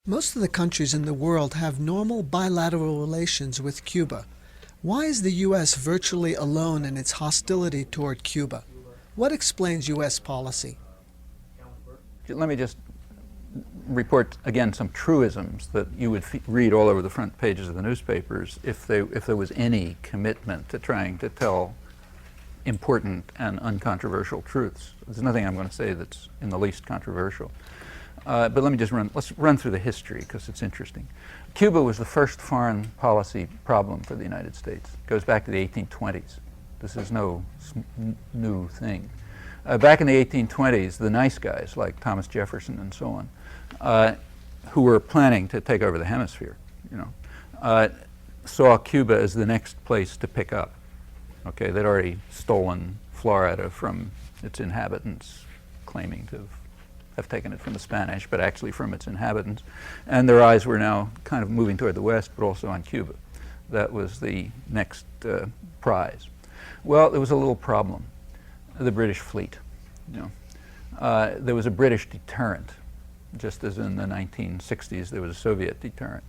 Most of the countries in the world have normal bilateral relations with Cuba. Why is the U.S. virtually alone in its hostility toward Cuba? What explains U.S. policy? Let me just report again some truisms that you would read all over the front pages of the newspapers if there was any commitment to trying to tell important and uncontroversial truths. There's nothing I'm going to say that's in the least controversial. But let's run through the history because it's interesting. Cuba was the first foreign policy problem for the United States. It goes back to the 1820s. This is no new thing. Back in the 1820s, the nice guys like Thomas Jefferson and so on, who were planning to take over the hemisphere, saw Cuba as the next place to pick up. Okay, they'd already stolen Florida from its inhabitants, claiming to have taken it from the Spanish, but actually from its inhabitants. And their eyes were now kind of moving toward the west, but also on Cuba. That was the next prize. Well, there was a little problem. The British fleet. There was a British deterrent, just as in the 1960s there was a Soviet deterrent.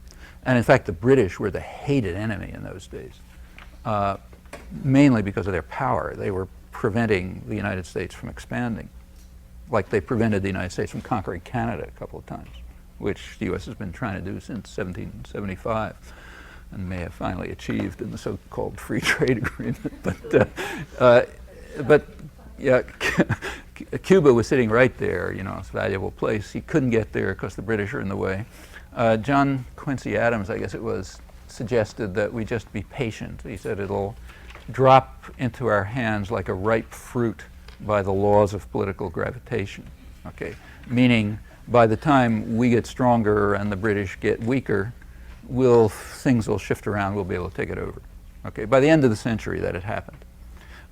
And in fact, the British were the hated enemy in those days, mainly because of their power. They were preventing the United States from expanding, like they prevented the United States from conquering Canada a couple of times, which the U.S. has been trying to do since 1775 and may have finally achieved in the so-called free trade agreement. But yeah, Cuba was sitting right there, it's a valuable place. He couldn't get there because the British are in the way. John Quincy Adams, I guess it was, suggested that we just be patient. He said it'll drop into our hands like a ripe fruit by the laws of political gravitation, meaning by the time we get stronger and the British get weaker, things will shift around, we'll be able to take it over. By the end of the century that had happened.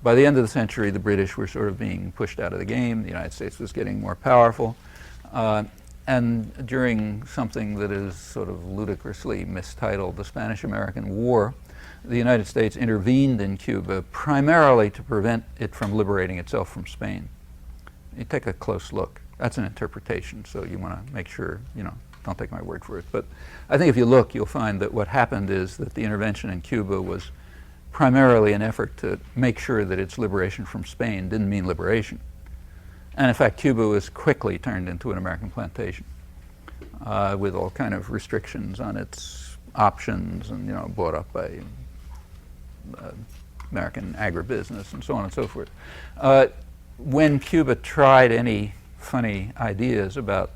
By the end of the century, the British were sort of being pushed out of the game, the United States was getting more powerful, and during something that is sort of ludicrously mistitled the Spanish-American War, the United States intervened in Cuba primarily to prevent it from liberating itself from Spain. You take a close look. That's an interpretation, so you want to make sure, don't take my word for it. But I think if you look, you'll find that what happened is that the intervention in Cuba was primarily an effort to make sure that its liberation from Spain didn't mean liberation. And in fact, Cuba was quickly turned into an American plantation with all kind of restrictions on its options and, bought up by American agribusiness and so on and so forth. When Cuba tried any funny ideas about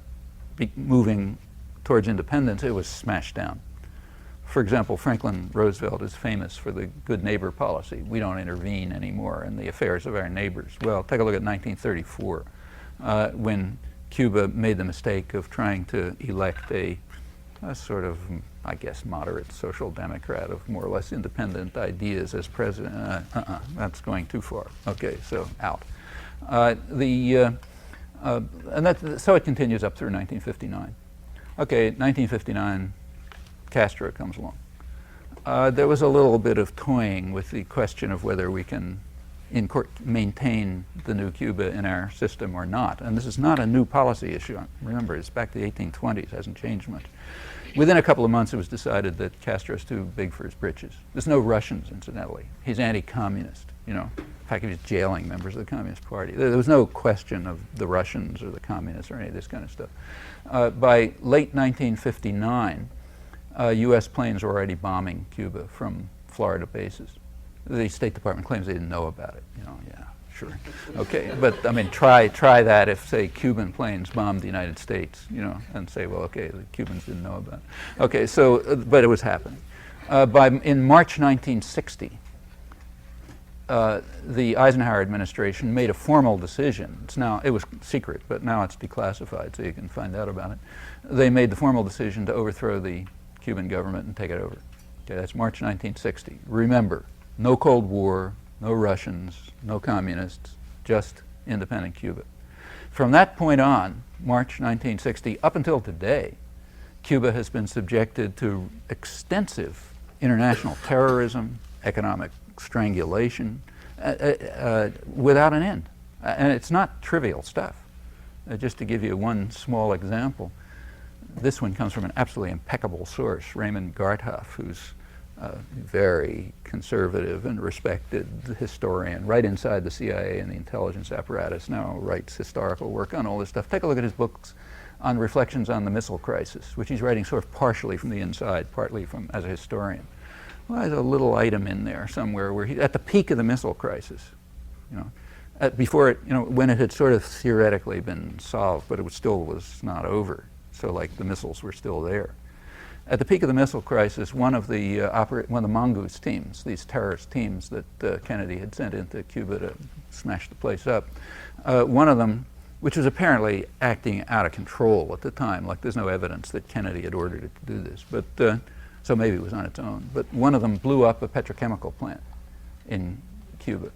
moving towards independence, it was smashed down. For example, Franklin Roosevelt is famous for the good neighbor policy. We don't intervene anymore in the affairs of our neighbors. Well, take a look at 1934, when Cuba made the mistake of trying to elect a sort of, I guess, moderate social democrat of more or less independent ideas as president. That's going too far. So out. So it continues up through 1959. 1959, Castro comes along. There was a little bit of toying with the question of whether we can maintain the new Cuba in our system or not. And this is not a new policy issue. Remember, it's back to the 1820s, hasn't changed much. Within a couple of months, it was decided that Castro's too big for his britches. There's no Russians, incidentally. He's anti-communist, In fact, he was jailing members of the Communist Party. There was no question of the Russians or the communists or any of this kind of stuff. By late 1959, U.S. planes were already bombing Cuba from Florida bases. The State Department claims they didn't know about it. Yeah, sure. But I mean, try that if, say, Cuban planes bombed the United States, and say, well, the Cubans didn't know about it. But it was happening. In March 1960, the Eisenhower administration made a formal decision. It was secret, but now it's declassified, so you can find out about it. They made the formal decision to overthrow the Cuban government and take it over. That's March 1960. Remember, no Cold War, no Russians, no communists, just independent Cuba. From that point on, March 1960, up until today, Cuba has been subjected to extensive international terrorism, economic strangulation, without an end. And it's not trivial stuff. Just to give you one small example, This one comes from an absolutely impeccable source, Raymond Garthoff, who's a very conservative and respected historian right inside the CIA and the intelligence apparatus, now writes historical work on all this stuff. Take a look at his books on reflections on the missile crisis, which he's writing sort of partially from the inside, partly from as a historian. Well, there's a little item in there somewhere where he, at the peak of the missile crisis, you know, before it, you know, when it had sort of theoretically been solved, but it still was not over. So like the missiles were still there. At the peak of the missile crisis, one of the Mongoose teams, these terrorist teams that Kennedy had sent into Cuba to smash the place up, one of them, which was apparently acting out of control at the time, like there's no evidence that Kennedy had ordered it to do this, but so maybe it was on its own. But one of them blew up a petrochemical plant in Cuba,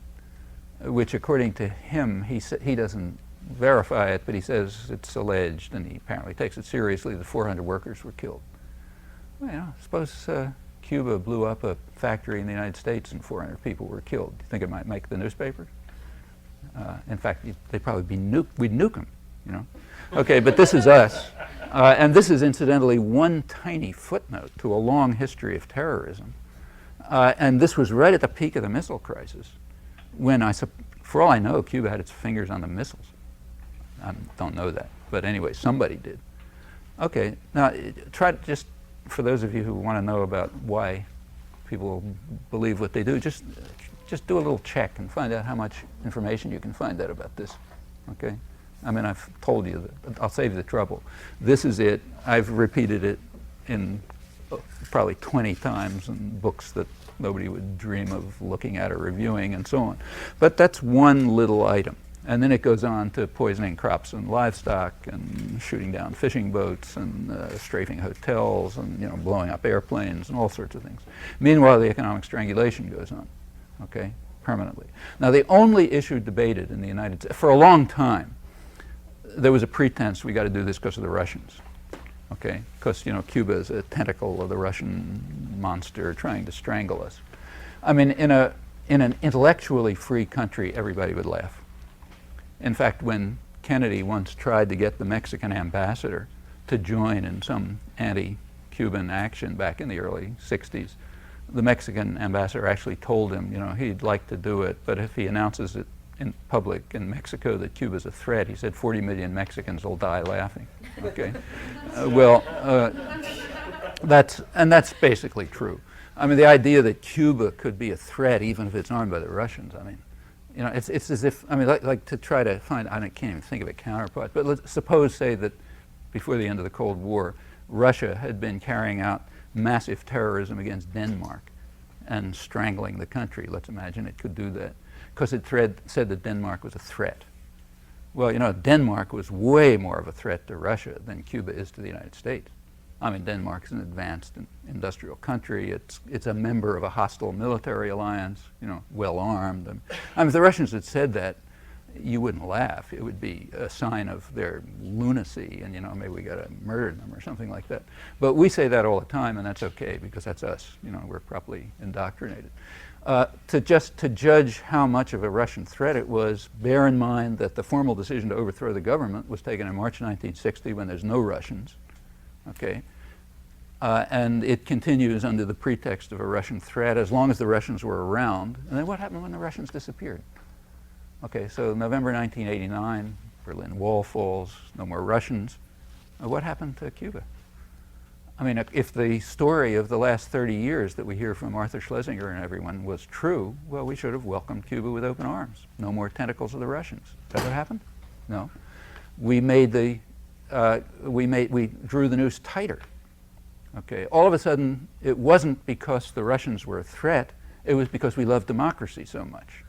which according to him, he doesn't verify it, but he says it's alleged, and he apparently takes it seriously, that 400 workers were killed. Well, you know, suppose Cuba blew up a factory in the United States and 400 people were killed. Do you think it might make the newspapers? In fact, they'd probably be we'd nuke them, you know. Okay, but this is us. And this is incidentally one tiny footnote to a long history of terrorism. And this was right at the peak of the missile crisis, when for all I know, Cuba had its fingers on the missiles. I don't know that, but anyway, somebody did. Okay, now try to just, for those of you who want to know about why people believe what they do, just do a little check and find out how much information you can find out about this, okay? I mean, I've told you that. I'll save you the trouble. This is it. I've repeated it in probably 20 times in books that nobody would dream of looking at or reviewing and so on. But that's one little item. And then it goes on to poisoning crops and livestock and shooting down fishing boats and strafing hotels and, you know, blowing up airplanes and all sorts of things. Meanwhile, the economic strangulation goes on, okay, permanently. Now, the only issue debated in the United States, for a long time, there was a pretense we got to do this because of the Russians, okay? Because, you know, Cuba is a tentacle of the Russian monster trying to strangle us. I mean, in an intellectually free country, everybody would laugh. In fact, when Kennedy once tried to get the Mexican ambassador to join in some anti-Cuban action back in the early 60s, the Mexican ambassador actually told him, you know, he'd like to do it, but if he announces it in public in Mexico that Cuba's a threat, he said 40 million Mexicans will die laughing, okay? That's basically true. I mean, the idea that Cuba could be a threat even if it's armed by the Russians, I mean, you know, it's as if, I mean, like to try to find, I can't even think of a counterpart, but let's suppose, say, that before the end of the Cold War, Russia had been carrying out massive terrorism against Denmark and strangling the country. Let's imagine it could do that, because it said that Denmark was a threat. Well, you know, Denmark was way more of a threat to Russia than Cuba is to the United States. I mean, Denmark's an advanced industrial country. It's a member of a hostile military alliance, you know, well armed. I mean, if the Russians had said that, you wouldn't laugh. It would be a sign of their lunacy, and, you know, maybe we got to murder them or something like that. But we say that all the time, and that's okay, because that's us. You know, we're properly indoctrinated. To judge how much of a Russian threat it was, bear in mind that the formal decision to overthrow the government was taken in March 1960 when there's no Russians, okay? And it continues under the pretext of a Russian threat as long as the Russians were around. And then what happened when the Russians disappeared? Okay, so November 1989, Berlin Wall falls, no more Russians. What happened to Cuba? I mean, if the story of the last 30 years that we hear from Arthur Schlesinger and everyone was true, well, we should have welcomed Cuba with open arms. No more tentacles of the Russians. Is that what happened? No. We drew the noose tighter. Okay, all of a sudden, it wasn't because the Russians were a threat, it was because we love democracy so much,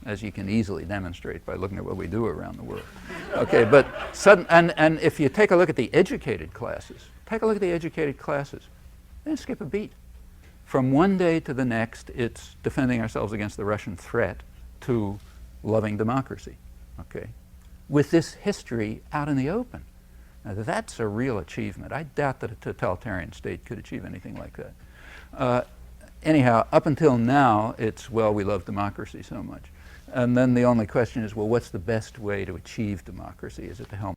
as you can easily demonstrate by looking at what we do around the world. Okay, but and if you take a look at the educated classes, they didn't skip a beat. From one day to the next, it's defending ourselves against the Russian threat to loving democracy, okay, with this history out in the open. Now, that's a real achievement. I doubt that a totalitarian state could achieve anything like that. Anyhow, up until now, it's, well, we love democracy so much. And then the only question is, well, what's the best way to achieve democracy? Is it to help